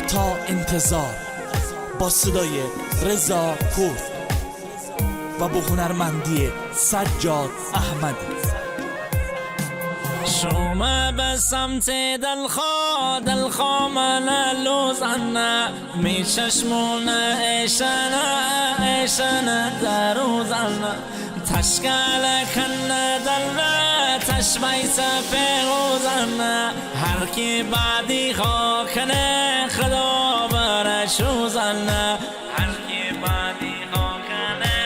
تا انتظار با صدای رضا پور و با هنرمندی سجاد احمدی. شما به سمت دلخوا من لوزنه می چشمونه ایشنه در روزنه تشکل کنه دلوه تشبیت پیروزنه هر کی بعدی خاکنه خدا برشوزنه هر کی بعدی خاکنه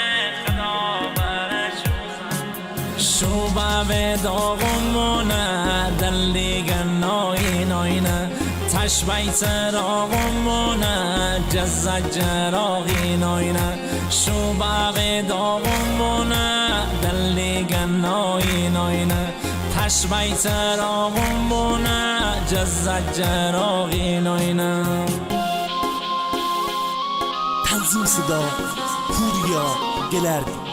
خدا برشوزنه شوبه به داغمونه دل دیگه ناینه تشبیت راغمونه جزد جراغی ناینه شوبه به داغمونه دل دیگه ناینه تشبیت راغمونه جزد جراغی ناینه. تنظیم صدا پوریا گلردی.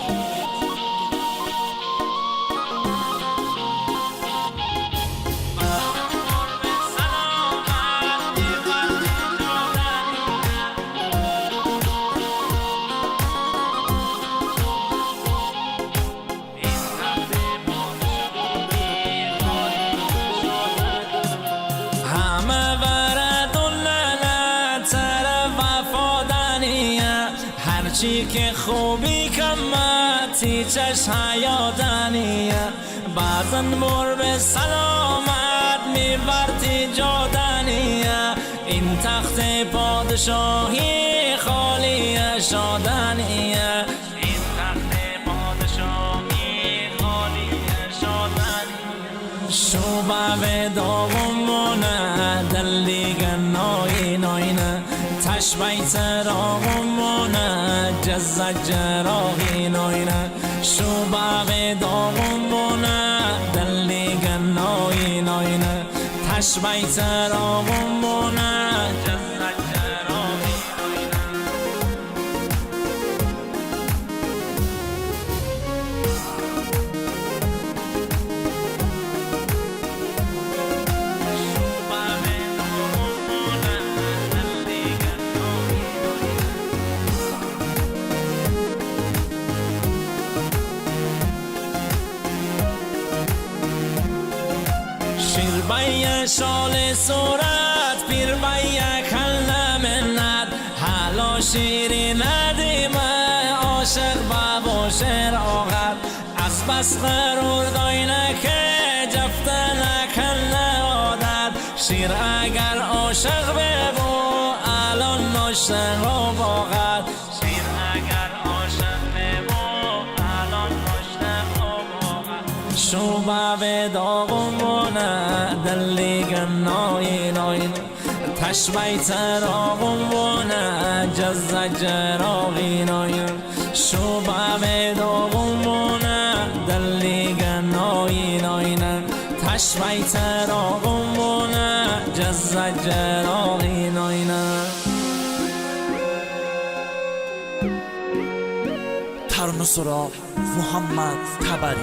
هرچی که خوبی کمتی چشم حیادنیه بعضن مر به سلامت میبرتی جادنیه این تخت پادشاهی خالی شادنیه این تخت پادشاهی خالی شادنیه شوبه به داغمونه دل دیگه ناینه تشبیت راغمونه جزد جراغی ناینه شوبه به داغمونه دل دیگه ناینه تشبیت راغمونه جزد جراغی شیر بای شال صورت پیر بای کل منت حالا شیری ندیمه عاشق بابا شیر آغد از بس غرور داینه که جفته نکن عادت شیر اگر عاشق ببو الان نشته رو باغد شیر اگر عاشق ببو الان نشته رو باغد شوبه به داغمونه دل دیگه ناینه تشبیت راغمونه جزد جراغی ناینه شوبه به داغمونه دل دیگه ناینه تشبیت راغمونه جزد جراغی ناینه. ترانه سرا محمد تبری.